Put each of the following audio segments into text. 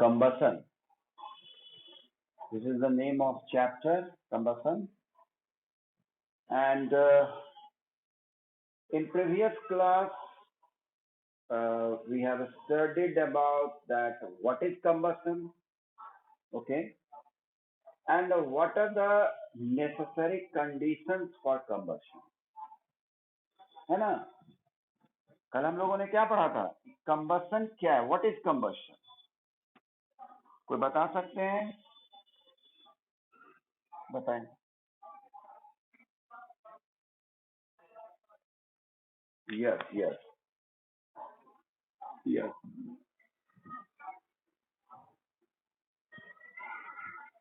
combustion. This is the name of chapter, combustion. And in previous class, we have studied about that what is combustion, okay, and what are the necessary conditions for combustion, है ना? कल हम लोगों ने क्या पढ़ा था? Combustion क्या है? What is combustion? कोई बता सकते हैं? बताएं. Yes, yes, yes,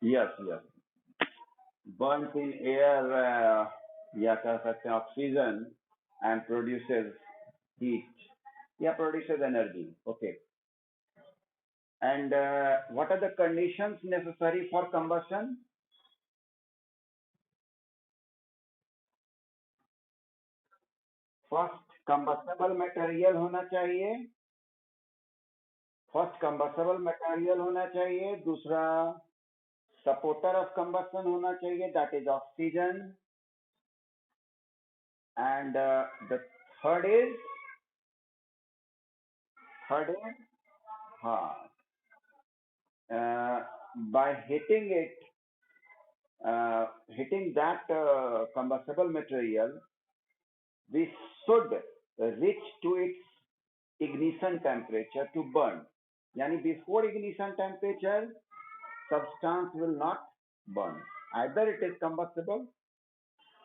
yes, yes. Burns in air, या कह सकते हैं oxygen, and produces heat. Yeah, produces energy. Okay. And what are the conditions necessary for combustion? First, combustible material होना चाहिए. फर्स्ट कंबस्टेबल मटेरियल होना चाहिए. दूसरा सपोर्टर ऑफ कंबस्शन होना चाहिए, that is oxygen. And the third is हाँ, by hitting that combustible material, we should reach to its ignition temperature to burn. Yani before ignition temperature, substance will not burn. Either it is combustible,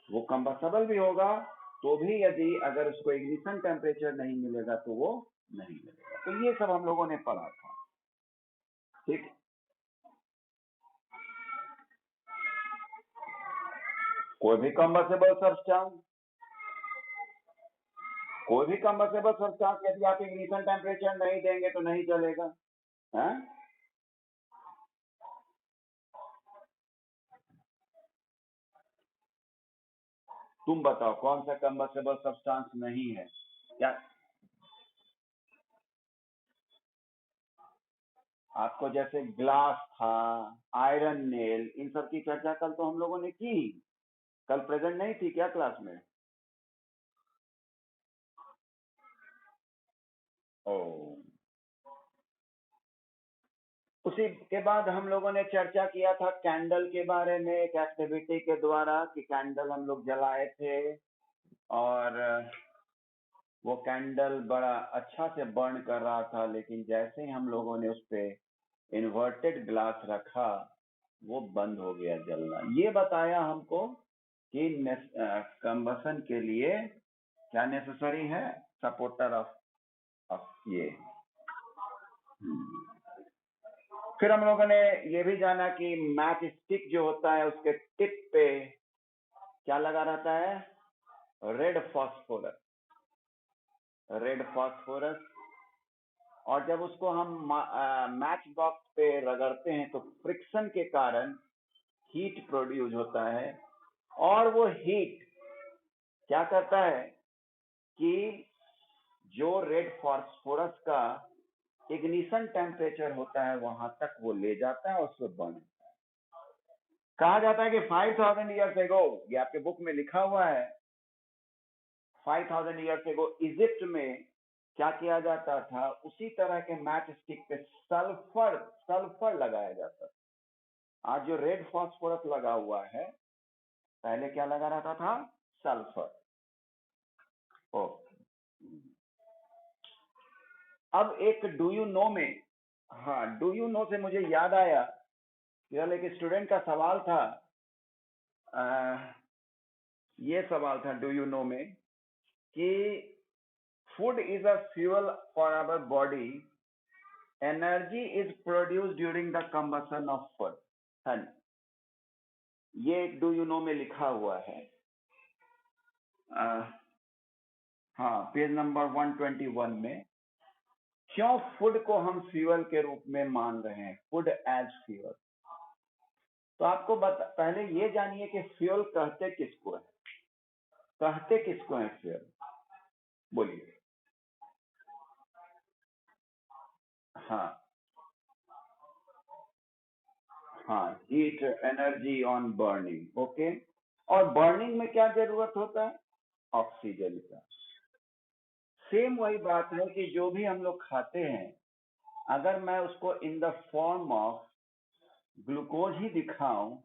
वो combustible भी होगा, तो भी यदि अगर उसको ignition temperature नहीं मिलेगा तो वो नहीं मिलेगा. तो ये सब हम लोगों ने पढ़ा था. ठीक. कोई भी combustible substance, यदि आप ignition temperature नहीं देंगे तो नहीं चलेगा. है? तुम बताओ कौन सा कंबस्टेबल सब्सटेंस नहीं है? क्या आपको जैसे ग्लास था, आयरन नेल, इन सब की चर्चा कल तो हम लोगों ने की. कल प्रेजेंट नहीं थी क्या क्लास में? उसी के बाद हम लोगों ने चर्चा किया था कैंडल के बारे में, एक एक्टिविटी के द्वारा कि कैंडल हम लोग जलाए थे और वो कैंडल बड़ा अच्छा से बर्न कर रहा था, लेकिन जैसे ही हम लोगों ने उस पे इन्वर्टेड ग्लास रखा वो बंद हो गया जलना. ये बताया हमको कि कंबसन के लिए क्या नेसेसरी है? सपोर्टर ऑफ ये. फिर हम लोगों ने ये भी जाना कि मैच स्टिक जो होता है उसके टिप पे क्या लगा रहता है? Red phosphorus. और जब उसको हम मैच बॉक्स पे रगड़ते हैं तो फ्रिक्शन के कारण हीट प्रोड्यूस होता है, और वो हीट क्या करता है कि जो रेड फास्फोरस का इग्निशन टेम्परेचर होता है वहां तक वो ले जाता है और उसको बर्न होता है. कहा जाता है कि 5000 ईयर्स एगो, ये आपके बुक में लिखा हुआ है, 5000 ईयर्स एगो इजिप्ट में क्या किया जाता था? उसी तरह के मैच स्टिक पे सल्फर लगाया जाता था. आज जो रेड फास्फोरस लगा हुआ है, पहले क्या लगा रहता था? सल्फर. अब एक डू यू नो में, हाँ, डू यू नो से मुझे याद आया, केवल एक स्टूडेंट का सवाल था. ये सवाल था डू यू नो में कि food is a fuel for our body, energy is produce during the combustion of food. ये एक डू यू नो में लिखा हुआ है. हाँ, पेज नंबर 121 में. क्यों फूड को हम फ्यूल के रूप में मान रहे हैं? Food as fuel. तो आपको पहले ये जानिए कि फ्यूल कहते किसको है? फ्यूल? बोलिए. हाँ, हाँ, heat energy on burning, okay. और बर्निंग में क्या जरूरत होता है? ऑक्सीजन का। सेम वही बात है कि जो भी हम लोग खाते हैं, अगर मैं उसको in the form of glucose ही दिखाऊं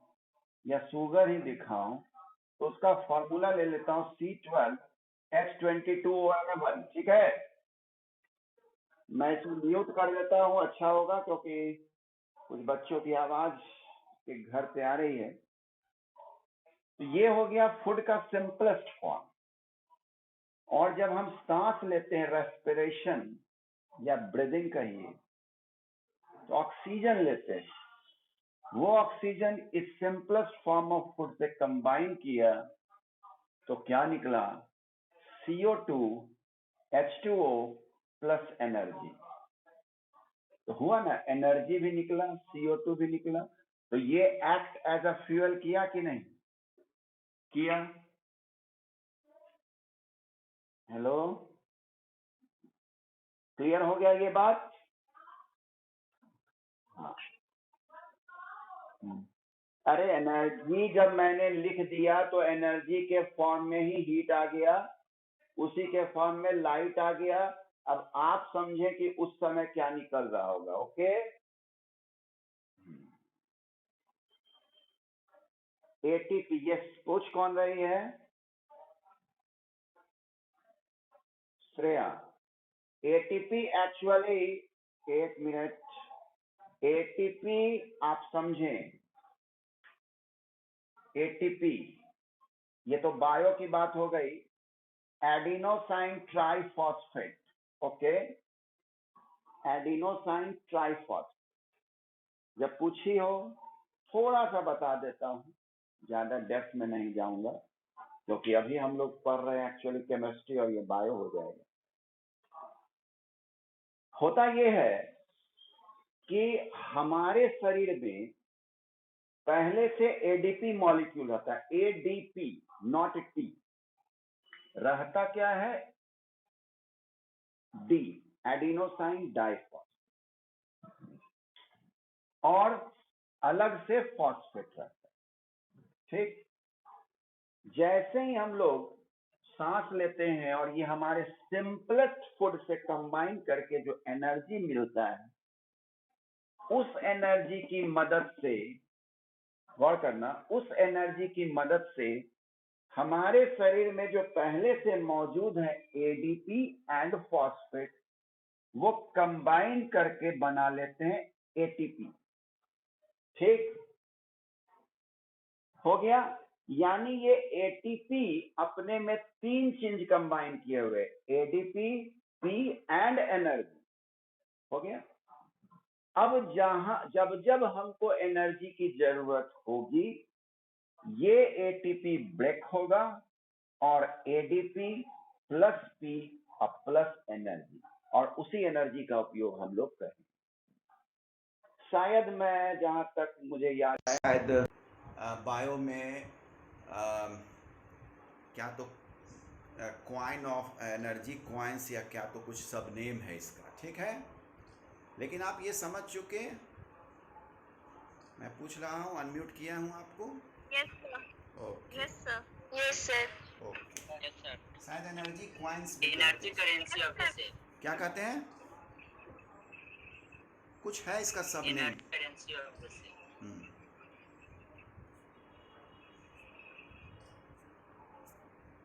या शुगर ही दिखाऊं, तो उसका फॉर्मूला ले लेता हूं C12H22ONF1, ठीक है। मैं इसको म्यूट कर देता हूँ, अच्छा होगा, क्योंकि कुछ बच्चों की आवाज के घर से आ रही है। तो ये हो गया फूड का सिंपलेस्ट फॉर्म। और जब हम सांस लेते हैं, रेस्पिरेशन या ब्रीदिंग कहिए, तो ऑक्सीजन लेते हैं। वो ऑक्सीजन इस सिंपलेस्ट फॉर्म ऑफ फूड से कंबाइन किया तो क्या निकला? CO2 H2O plus energy. तो हुआ ना, एनर्जी भी निकला, CO2 भी निकला। तो ये एक्ट एज अ फ्यूल किया कि नहीं किया? हेलो, क्लियर हो गया ये बात? हाँ। अरे एनर्जी जब मैंने लिख दिया तो एनर्जी के फॉर्म में ही हीट आ गया, उसी के फॉर्म में लाइट आ गया। अब आप समझे कि उस समय क्या निकल रहा होगा, ओके। एटीपी, ये पूछ कौन रही है? श्रेया। एटीपी एक्चुअली, एक मिनट, एटीपी आप समझें, एटीपी ये तो बायो की बात हो गई, adenosine triphosphate, okay. Adenosine triphosphate जब पूछी हो, थोड़ा सा बता देता हूं, ज्यादा डेप्थ में नहीं जाऊंगा, क्योंकि अभी हम लोग पढ़ रहे हैं एक्चुअली केमिस्ट्री और ये बायो हो जाएगा। होता ये है कि हमारे शरीर में पहले से एडीपी मॉलिक्यूल होता है, एडीपी नॉट टी, रहता क्या है? डी, एडिनोसाइन डाइफॉस्फेट, और अलग से फॉस्फेट रहता है, ठीक। जैसे ही हम लोग सांस लेते हैं और ये हमारे सिंपलेस्ट फूड से कंबाइन करके जो एनर्जी मिलता है, उस एनर्जी की मदद से, गौर करना, उस एनर्जी की मदद से हमारे शरीर में जो पहले से मौजूद है एडीपी एंड फॉस्फेट, वो कंबाइन करके बना लेते हैं एटीपी, ठीक हो गया। यानी ये एटीपी अपने में 3 चीज कंबाइन किए हुए, एडीपी, पी एंड एनर्जी, हो गया। अब जब जब हमको एनर्जी की जरूरत होगी, ये एटीपी ब्रेक होगा और एडीपी प्लस पी और प्लस एनर्जी, और उसी एनर्जी का उपयोग हम लोग करेंगे। शायद मैं, जहां तक मुझे याद है, शायद बायो में क्या तो क्वाइन ऑफ एनर्जी, क्वाइंस या क्या तो कुछ सब नेम है इसका, ठीक है। लेकिन आप ये समझ चुके, मैं पूछ रहा हूँ, अनम्यूट किया हूँ आपको? Yes sir. Okay, yes sir. Yes sir. Okay. Yes sir. शायद एनर्जी क्वाइंस भी एनर्जी कहते हैं। Currency of the cell. क्या कहते हैं? कुछ है इसका sub name. Energy currency of the cell.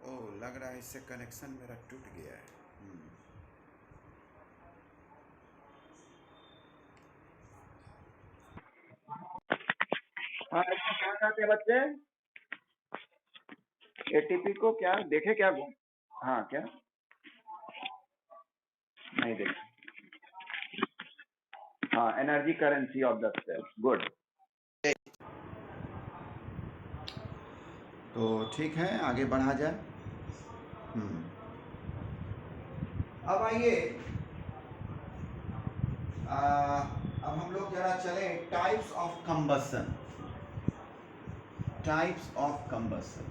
Oh, लग रहा है इससे कनेक्शन मेरा टूट गया है। हाँ, इसको क्या कहते हैं बच्चे? एटीपी को क्या देखे, क्या वो? हाँ, क्या नहीं देखे? हाँ, energy currency of the cell, good. तो ठीक है, आगे बढ़ा जाए। अब आइए, अब हम लोग जरा चले types of combustion. Types of combustion,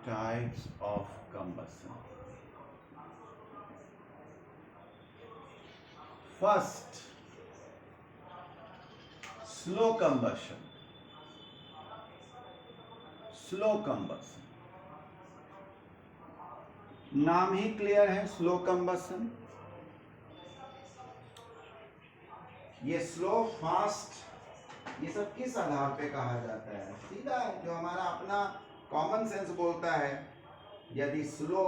types of combustion. First slow combustion, slow combustion, नाम ही क्लियर है, स्लो कंबशन। ये स्लो फास्ट ये सब किस आधार पे कहा जाता है? सीधा जो हमारा अपना कॉमन सेंस बोलता है, यदि स्लो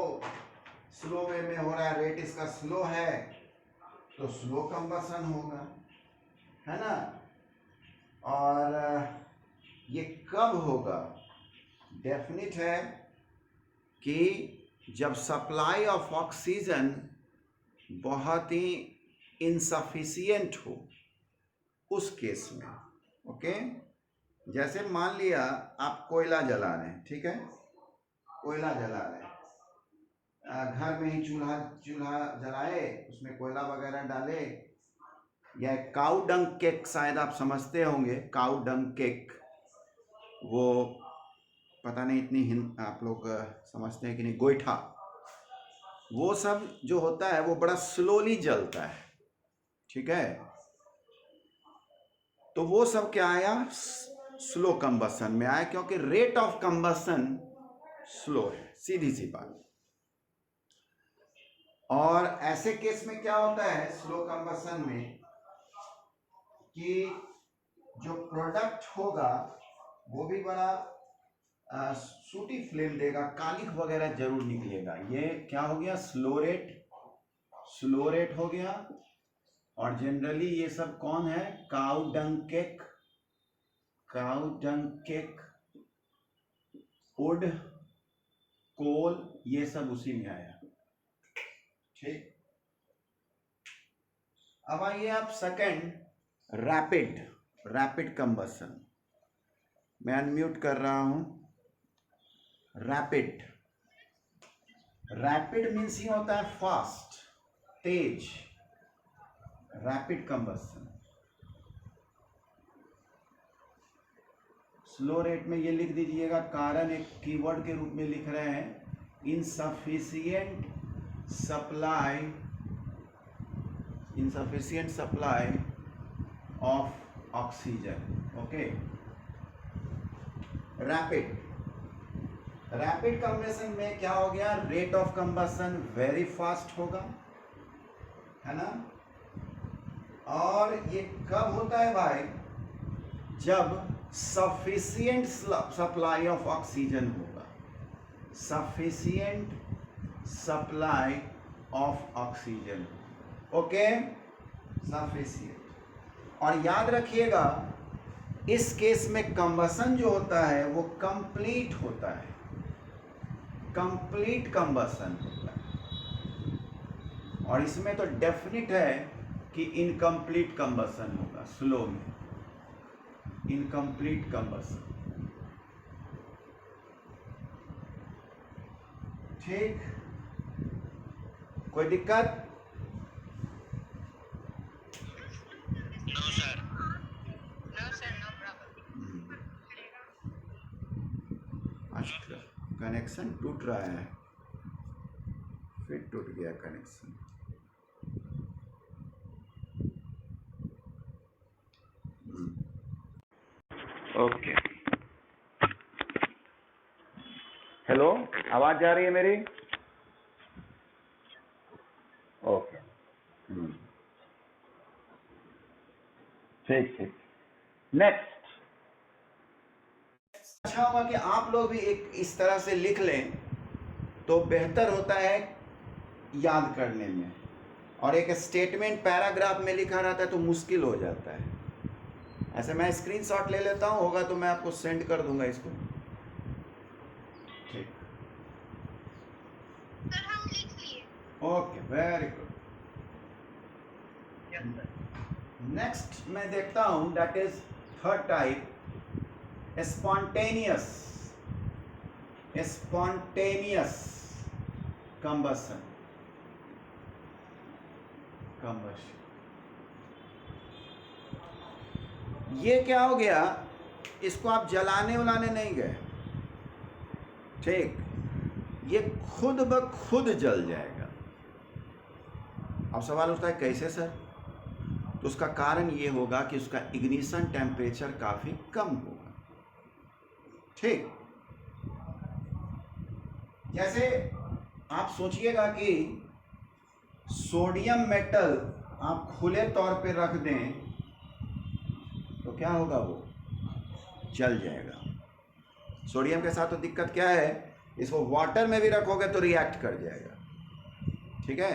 वे में हो रहा है, रेट इसका स्लो है तो स्लो कंबशन होगा, है ना। और ये कब होगा? डेफिनेट है कि जब सप्लाई ऑफ ऑक्सीजन बहुत ही इनसफिशियंट हो, उस केस में। ओके, जैसे मान लिया आप कोयला जला रहे हैं, ठीक है, कोयला जला रहे हैं, घर में ही चूल्हा जलाए, उसमें कोयला वगैरह डाले, या काऊ डंग केक शायद आप समझते होंगे, काऊ डंग केक, वो पता नहीं इतनी आप लोग समझते हैं कि नहीं, गोईठा, वो सब जो होता है वो बड़ा स्लोली जलता है, ठीक है। तो वो सब क्या आया? स्लो कंबशन में आया, क्योंकि रेट ऑफ कंबशन स्लो है, सीधी सी बात। और ऐसे केस में क्या होता है स्लो कंबशन में, कि जो प्रोडक्ट होगा वो भी बड़ा सूटी फ्लेम देगा, कालिख वगैरह जरूर निकलेगा। ये क्या हो गया? स्लो रेट हो गया। और जनरली ये सब कौन है? काऊ डंग केक, वुड, कोल, ये सब उसी में आया, ठीक। अब आइए आप सेकंड, रैपिड कंबशन। मैं अनम्यूट कर रहा हूं। रैपिड मीन्स ये होता है फास्ट, तेज, रैपिड कंबशन। स्लो रेट में ये लिख दीजिएगा, कारण एक कीवर्ड के रूप में लिख रहे हैं, insufficient supply of oxygen. Okay, rapid combustion में क्या हो गया? Rate of combustion very fast होगा, है ना। और ये कब होता है भाई? जब सफिशिएंट सप्लाई ऑफ ऑक्सीजन होगा, sufficient supply of oxygen, okay, sufficient. और याद रखिएगा, इस केस में कंबशन जो होता है वो कंप्लीट होता है, कंप्लीट कंबशन होता है। और इसमें तो डेफिनेट है कि इनकम्प्लीट कंबशन होगा, स्लो में इनकम्प्लीट कंबशन, ठीक। कोई दिक्कत? No sir, no problem. अच्छा, कनेक्शन टूट रहा है, फिर टूट गया कनेक्शन। ओके, हेलो, आवाज जा रही है मेरी? ओके, ठीक। नेक्स्ट, अच्छा होगा कि आप लोग भी एक इस तरह से लिख लें तो बेहतर होता है याद करने में। और एक स्टेटमेंट पैराग्राफ में लिखा रहता है तो मुश्किल हो जाता है। ऐसे मैं स्क्रीनशॉट ले लेता हूँ, होगा तो मैं आपको सेंड कर दूंगा इसको, ठीक। सर हम लिख लिए। Okay, very good. नेक्स्ट मैं देखता हूँ, that is third type, spontaneous combustion. ये क्या हो गया? इसको आप जलाने उलाने नहीं गए, ठीक, ये खुद ब खुद जल जाएगा। अब सवाल उठता है कैसे सर? तो उसका कारण ये होगा कि उसका इग्निशन टेम्परेचर काफ़ी कम होगा। ठीक, जैसे आप सोचिएगा कि सोडियम मेटल आप खुले तौर पे रख दें तो क्या होगा, वो जल जाएगा। सोडियम के साथ तो दिक्कत क्या है, इसको वाटर में भी रखोगे तो रिएक्ट कर जाएगा, ठीक है,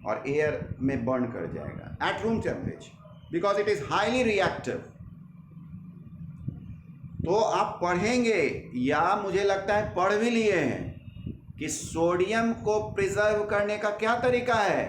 और एयर में बर्न कर जाएगा at room temperature because it is highly reactive. तो आप पढ़ेंगे या मुझे लगता है पढ़ भी लिए हैं कि सोडियम को प्रिजर्व करने का क्या तरीका है।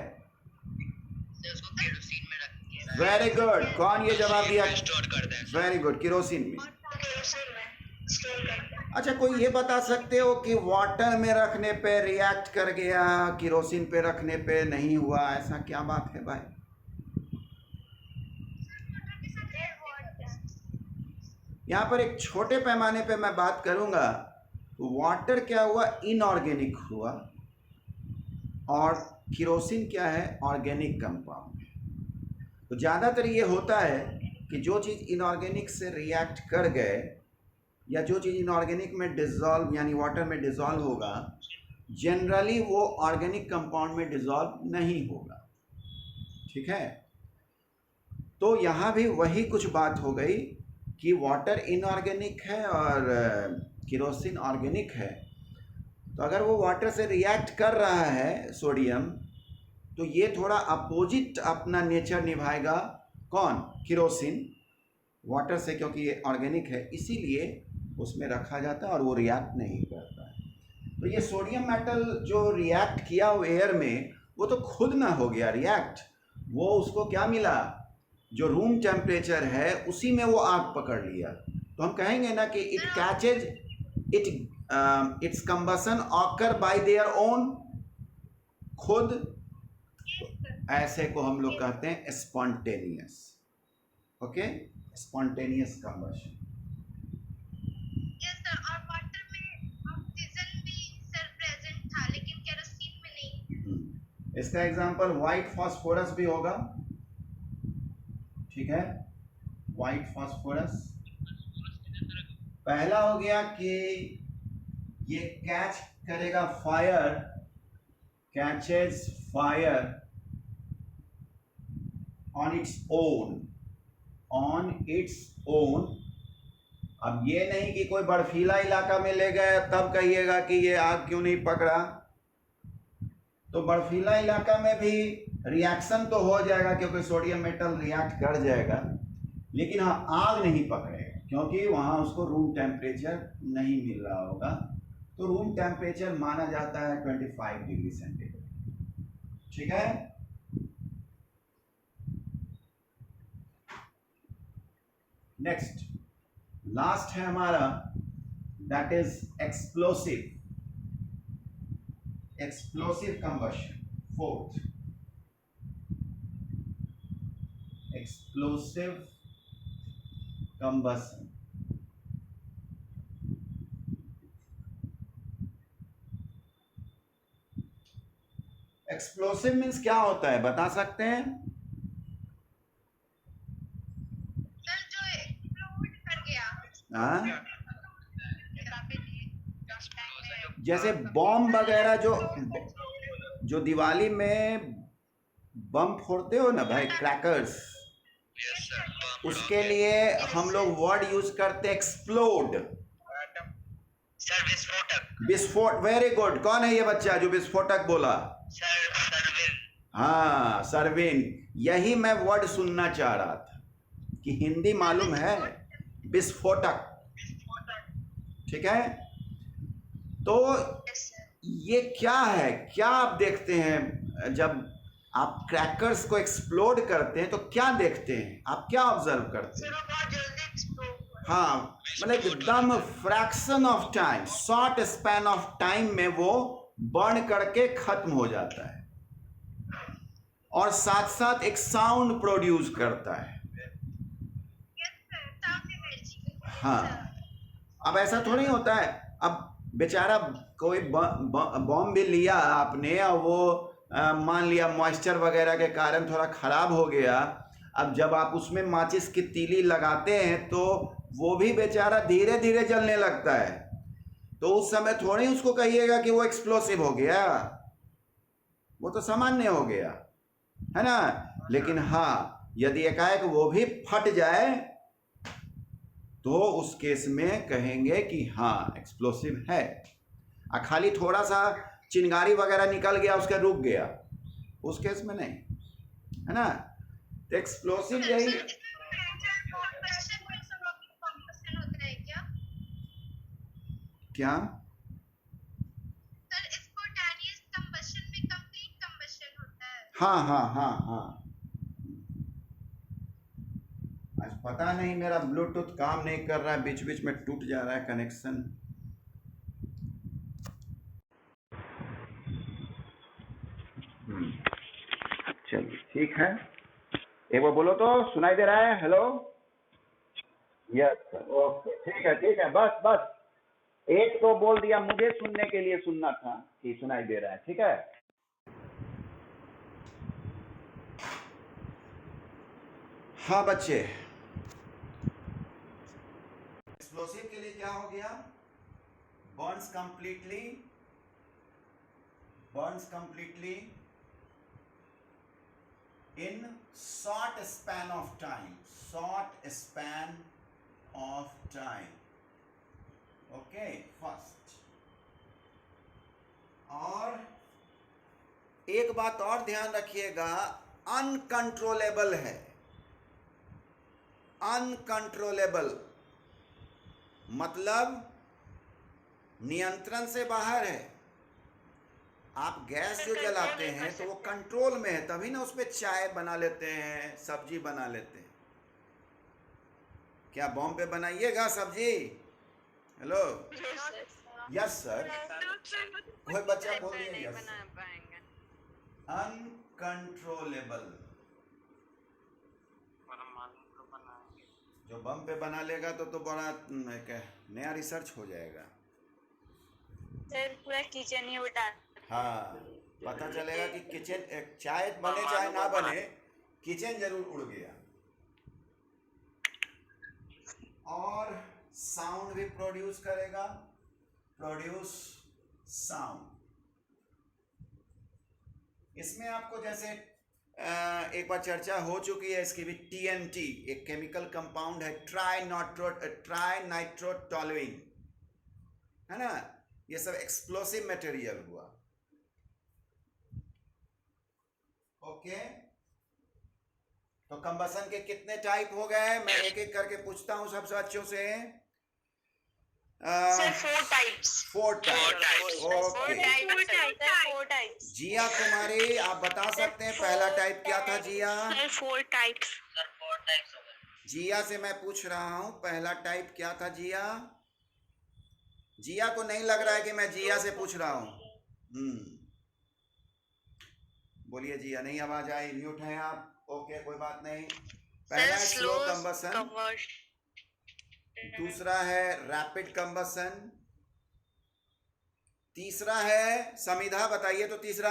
उसको केरोसिन में रखती है। वेरी गुड, कौन ये जवाब दिया? स्टोर कर दें। वेरी गुड, केरोसिन में। केरोसिन में स्टोर करते हैं। अच्छा, कोई ये बता सकते हो कि वाटर में रखने पे रिएक्ट कर गया, केरोसिन पे रखने पे नहीं हुआ, ऐसा क्या बात है भाई? यहाँ पर एक छोटे पैमाने पे मैं बात करूंगा। वाटर क्या हुआ, इनऑर्गेनिक हुआ, और केरोसिन क्या है, ऑर्गेनिक कंपाउंड। तो ज़्यादातर ये होता है कि जो चीज़ इनऑर्गेनिक से रिएक्ट कर गए या जो चीज़ इनऑर्गेनिक में डिज़ोल्व यानी वाटर में डिज़ोल्व होगा, जनरली वो ऑर्गेनिक कंपाउंड में डिज़ोल्व नहीं होगा, ठीक है। तो यहाँ भी वही कुछ बात हो गई कि वाटर इनऑर्गेनिक है और केरोसिन ऑर्गेनिक है। तो अगर वो वाटर से रिएक्ट कर रहा है सोडियम, तो ये थोड़ा अपोजिट अपना नेचर निभाएगा। कौन? केरोसिन, वाटर से, क्योंकि ये ऑर्गेनिक है इसीलिए उसमें रखा जाता है और वो रिएक्ट नहीं करता है। तो ये सोडियम मेटल जो रिएक्ट किया वो एयर में, वो तो खुद ना हो गया रिएक्ट, वो उसको क्या मिला, जो रूम टेम्परेचर है उसी में वो आग पकड़ लिया। तो हम कहेंगे ना कि it catches it's combustion occur bye their own, खुद। ऐसे को हम लोग कहते हैं spontaneous. Okay, spontaneous combustion. Yes sir, और वाटर में ऑक्सीजन भी सर प्रेजेंट था लेकिन केरोसिन में नहीं। इसका एग्जांपल व्हाइट फास्फोरस भी होगा, ठीक है, व्हाइट फास्फोरस। पहला हो गया कि ये कैच करेगा fire, catches fire on its own, on its own. अब ये नहीं कि कोई बर्फीला इलाका में ले गए तब कहिएगा कि ये आग क्यों नहीं पकड़ा। तो बर्फीला इलाका में भी रिएक्शन तो हो जाएगा क्योंकि सोडियम मेटल रिएक्ट कर जाएगा, लेकिन हाँ आग नहीं पकड़ेगा क्योंकि वहाँ उसको रूम टेम्परेचर नहीं मिल रहा होगा। तो रूम टेम्परेचर माना जाता है 25 डिग्री सेंटीग्रेड, ठीक है। नेक्स्ट, लास्ट है हमारा, that is explosive, explosive combustion. Fourth, explosive combustion. Explosive means क्या होता है, बता सकते हैं? सर जो एक्सप्लोड कर गया। हाँ, जैसे बॉम्ब वगैरह जो दिवाली में बम फोड़ते हो ना भाई, क्रैकर्स, उसके लिए हम लोग वर्ड यूज करते हैं एक्सप्लोड। सर विस्फोटक। विस्फोट, वेरी गुड। कौन है ये बच्चा जो विस्फोटक बोला? सर सरविन। हाँ, सरविन। यही मैं वर्ड सुनना चाह रहा था कि हिंदी मालूम है, विस्फोटक, ठीक है। तो ये क्या है, क्या आप देखते हैं जब आप क्रैकर्स को एक्सप्लोड करते हैं तो क्या देखते हैं, आप क्या ऑब्जर्व करते हैं? बहुत जल्दी एक्सप्लोड। हाँ, मतलब एकदम fraction of time, short span of time में वो बर्न करके खत्म हो जाता है और साथ साथ एक साउंड प्रोड्यूस करता है। हाँ, अब ऐसा थोड़ी होता है, अब बेचारा कोई बॉम्ब भी लिया आपने और वो मान लिया मॉइस्चर वगैरह के कारण थोड़ा खराब हो गया, अब जब आप उसमें माचिस की तीली लगाते हैं तो वो भी बेचारा धीरे धीरे जलने लगता है, तो उस समय थोड़ी उसको कहिएगा कि वो एक्सप्लोसिव हो गया, वो तो सामान्य हो गया, है ना। लेकिन हाँ, यदि एकाएक वो भी फट जाए तो उस केस में कहेंगे कि हाँ एक्सप्लोसिव है। खाली थोड़ा सा चिंगारी वगैरह निकल गया, उसका रुक गया, उस केस में नहीं, है ना। तो एक्सप्लोसिव यही क्या सर, स्पॉन्टेनियस कंबशन में कंप्लीट कंबशन होता है। हाँ हाँ हाँ हाँ, आज पता नहीं मेरा ब्लूटूथ काम नहीं कर रहा है, बीच बीच में टूट जा रहा है कनेक्शन। चलिए ठीक है, एक बार बोलो तो सुनाई दे रहा है? हेलो, यस सर, ओके, ठीक है, बस बस एक तो बोल दिया, मुझे सुनने के लिए सुनना था कि सुनाई दे रहा है, ठीक है। हाँ बच्चे, एक्सप्लोसिव के लिए क्या हो गया? Burns completely in short span of time, okay, first। और एक बात और ध्यान रखिएगा, अनकंट्रोलेबल है, अनकंट्रोलेबल मतलब नियंत्रण से बाहर है। आप गैस जो जलाते हैं तो वो कंट्रोल में है, तभी ना उस पर चाय बना लेते हैं, सब्जी बना लेते हैं। क्या बॉम्ब पे बनाइएगा सब्जी? हेलो, यस सर, कोई बच्चा बोल दिया यस। अनकंट्रोलेबल, जो बम पे बना लेगा तो बड़ा नया रिसर्च हो जाएगा सर, पूरा किचन ही उठा। हाँ, पता चलेगा कि किचन, चाय बने चाहे ना बने, किचन जरूर उड़ गया। और साउंड भी प्रोड्यूस करेगा, प्रोड्यूस साउंड। इसमें आपको जैसे एक बार चर्चा हो चुकी है इसकी भी, TNT एक केमिकल कंपाउंड है, ट्राई नाइट्रोटोलुइन, है ना। ये सब एक्सप्लोसिव मटेरियल हुआ, ओके। तो कंबसन के कितने टाइप हो गए? मैं एक एक करके पूछता हूं सब बच्चों से। Sir, 4 types. 4 types, okay. 4 types. Jiya Kumari, आप बता सकते हैं पहला टाइप क्या था? जिया सर, 4 टाइप्स। जिया से मैं पूछ रहा हूं, पहला टाइप क्या था? जिया को नहीं लग रहा है कि मैं जिया से पूछ रहा हूं। बोलिए जिया, नहीं आवाज आई, म्यूट हैं आप, ओके कोई बात नहीं। पहला है स्लो कंबसन, दूसरा है रैपिड कंबसन, तीसरा है, समिधा बताइए तो तीसरा।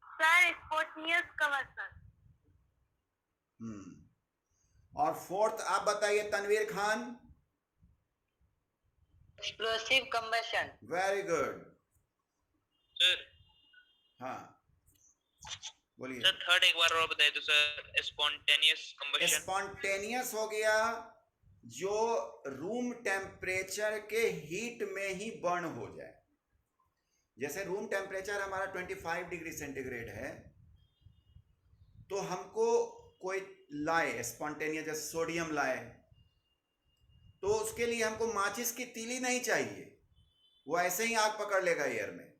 Sir, spontaneous combustion. और फोर्थ आप बताइए Tanveer Khan. Explosive combustion. Very good sir. हाँ बोलिए सर, थर्ड एक बार और बताइए तो सर। Spontaneous combustion. स्पॉन्टेनियस हो गया जो रूम टेम्परेचर के हीट में ही बर्न हो जाए। जैसे रूम टेम्परेचर हमारा 25 डिग्री सेंटीग्रेड है, तो हमको कोई लाए स्पॉन्टेनियस, जैसे सोडियम लाए, तो उसके लिए हमको माचिस की तीली नहीं चाहिए, वो ऐसे ही आग पकड़ लेगा एयर में।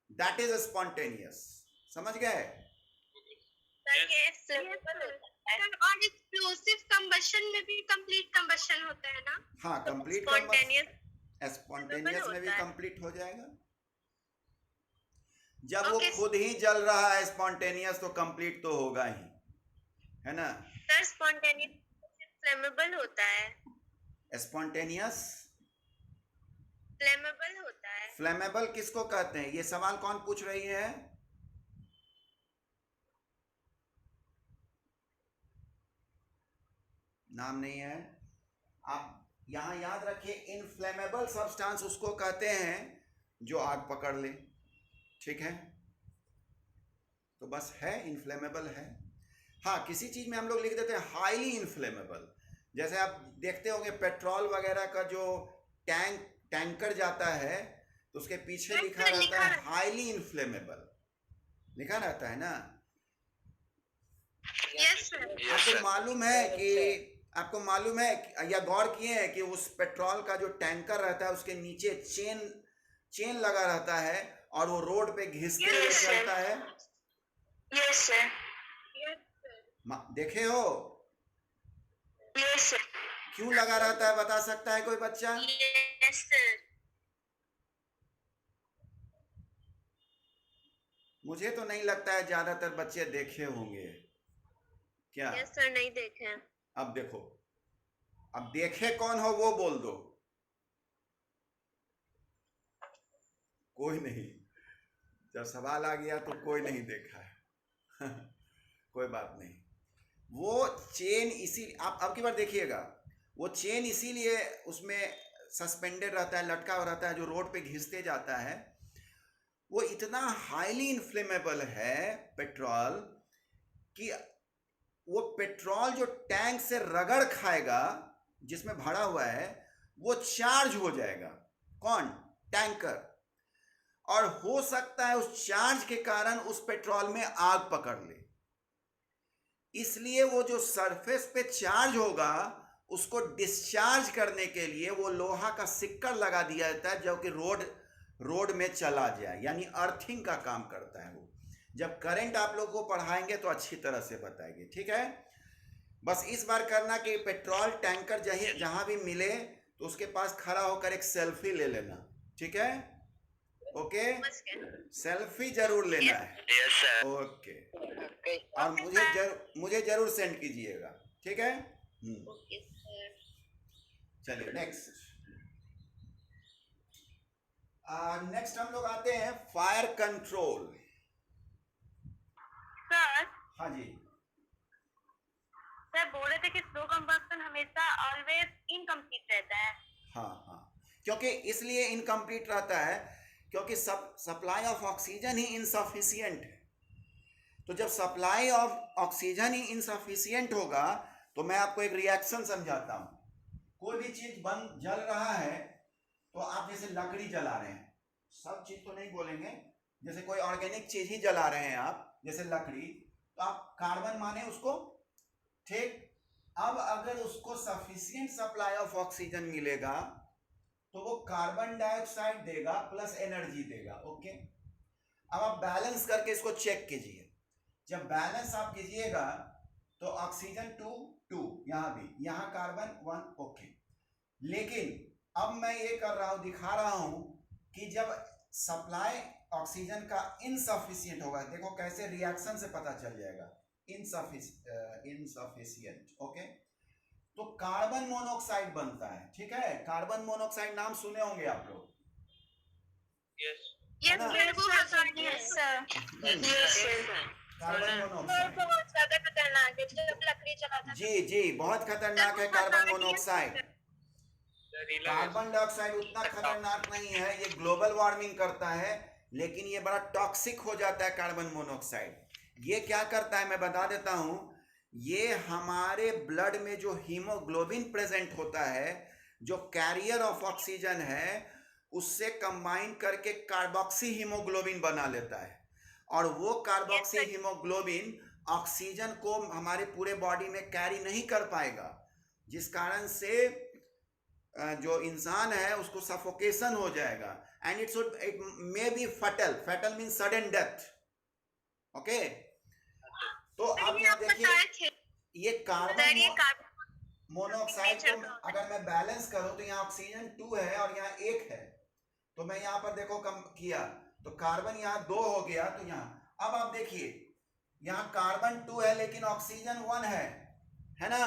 दैट इज स्पॉन्टेनियस, समझ गए? और एक्सप्लोसिव कंबशन में भी कंप्लीट कंबशन होता है ना? हाँ, कंप्लीट स्पॉन्टेनियस में भी कंप्लीट हो जाएगा। जब वो खुद ही जल रहा है स्पॉन्टेनियस, तो कंप्लीट तो होगा ही, है ना। सर, स्पॉन्टेनियस फ्लेमेबल होता है। स्पॉन्टेनियस फ्लेमेबल होता है। फ्लेमेबल किसको कहते हैं? ये सवाल कौन पूछ रही है? नाम नहीं है। आप यहां याद रखिए, इनफ्लेमेबल सब्सटेंस उसको कहते हैं जो आग पकड़ ले। ठीक है, तो बस है, इनफ्लेमेबल है। हाँ, किसी चीज में हम लोग लिख देते हैं हाईली इनफ्लेमेबल। जैसे आप देखते होंगे पेट्रोल वगैरह का जो टैंकर जाता है तो उसके पीछे लिखा रहता है हाईली इनफ्लेमेबल, लिखा रहता है ना। Yes sir. आपको मालूम है या गौर किए हैं कि उस पेट्रोल का जो टैंकर रहता है उसके नीचे चेन लगा रहता है और वो रोड पे घिसते हुए चलता है। Yes sir. देखे हो? Yes sir. क्यों लगा रहता है, बता सकता है कोई बच्चा? Yes sir. मुझे तो नहीं लगता है ज्यादातर बच्चे देखे होंगे। क्या? यस सर, नहीं देखे। अब देखो, अब देखे कौन हो वो बोल दो। कोई नहीं, जब सवाल आ गया तो कोई नहीं देखा है। कोई बात नहीं। वो चेन इसी आप अब की बार देखिएगा, वो चेन इसीलिए उसमें सस्पेंडेड रहता है, लटका हुआ रहता है, जो रोड पे घिसते जाता है। वो इतना हाईली इन्फ्लेमेबल है पेट्रोल कि वो पेट्रोल जो टैंक से रगड़ खाएगा जिसमें भरा हुआ है वो चार्ज हो जाएगा। कौन? टैंकर। और हो सकता है उस चार्ज के कारण उस पेट्रोल में आग पकड़ ले। इसलिए वो जो सरफेस पे चार्ज होगा उसको डिस्चार्ज करने के लिए वो लोहा का सिक्कर लगा दिया जाता है जो कि रोड में चला जाए, यानी अर्थिंग का काम करता है वो। जब करंट आप लोगों को पढ़ाएंगे तो अच्छी तरह से बताएंगे। ठीक है, बस इस बार करना कि पेट्रोल टैंकर जहां भी मिले तो उसके पास खड़ा होकर एक सेल्फी ले लेना। ठीक है? ओके, सेल्फी जरूर लेना है। Yes sir. ओके, और मुझे जरूर सेंड कीजिएगा। ठीक है? Okay sir. चलिए नेक्स्ट हम लोग आते हैं फायर कंट्रोल। सर हाँ जी, सर बोल रहे थे कि स्लो कंबस्टन हमेशा ऑलवेज इनकम्प्लीट रहता है। हाँ, क्योंकि इसलिए इनकम्प्लीट रहता है क्योंकि supply of oxygen he insufficient है। तो जब supply of oxygen he insufficient होगा तो मैं आपको एक रिएक्शन समझाता हूँ। कोई भी चीज जल रहा है तो आप जैसे लकड़ी जला रहे हैं, सब चीज तो नहीं बोलेंगे, जैसे कोई ऑर्गेनिक चीज ही जला रहे हैं आप, जैसे लकड़ी, तो आप कार्बन माने उसको। ठीक, अब अगर उसको सफिशिएंट सप्लाई ऑफ ऑक्सीजन मिलेगा तो वो कार्बन डाइऑक्साइड देगा प्लस एनर्जी देगा। ओके, अब आप बैलेंस करके इसको चेक कीजिए। जब बैलेंस आप कीजिएगा तो ऑक्सीजन 2 यहाँ कार्बन 1। ओके, लेकिन अब मैं ये कर रहा हूं, दिखा रहा हूं कि जब सप्लाई ऑक्सीजन का इनसफिशिएंट होगा, देखो कैसे रिएक्शन से पता चल जाएगा इनसफिशिएंट। ओके, तो कार्बन मोनोऑक्साइड बनता है। ठीक है, कार्बन मोनोऑक्साइड नाम सुने होंगे आप लोग। यस। यस सर, वो yes sir. Yes sir. Carbon monoxide बहुत ज्यादा खतरनाक है। जब लकड़ी जलाता है जी बहुत खतरनाक है कार्बन मोनोऑक्साइड। कार्बन डाइऑक्साइड उतना खतरनाक नहीं है, ये ग्लोबल वार्मिंग करता है, लेकिन ये बड़ा टॉक्सिक हो जाता है कार्बन मोनोऑक्साइड। ये क्या करता है मैं बता देता हूं, ये हमारे ब्लड में जो हीमोग्लोबिन प्रेजेंट होता है, जो कैरियर ऑफ ऑक्सीजन है, उससे कंबाइन करके कार्बोक्सी हीमोग्लोबिन बना लेता है। और वो कार्बोक्सी हीमोग्लोबिन ऑक्सीजन को हमारे पूरे बॉडी में कैरी नहीं कर पाएगा, जिस कारण से जो इंसान है उसको सफोकेशन हो जाएगा and it may be fatal mean sudden death. Okay, तो अब यहाँ देखिए ये कार्बन मोनोऑक्साइड को अगर मैं बैलेंस करूं तो यहाँ ऑक्सीजन 2 है और यहाँ 1 है, तो मैं यहाँ पर देखो कम किया तो कार्बन यहाँ 2 हो गया। तो यहाँ अब आप देखिए यहाँ कार्बन 2 है लेकिन ऑक्सीजन 1 है ना।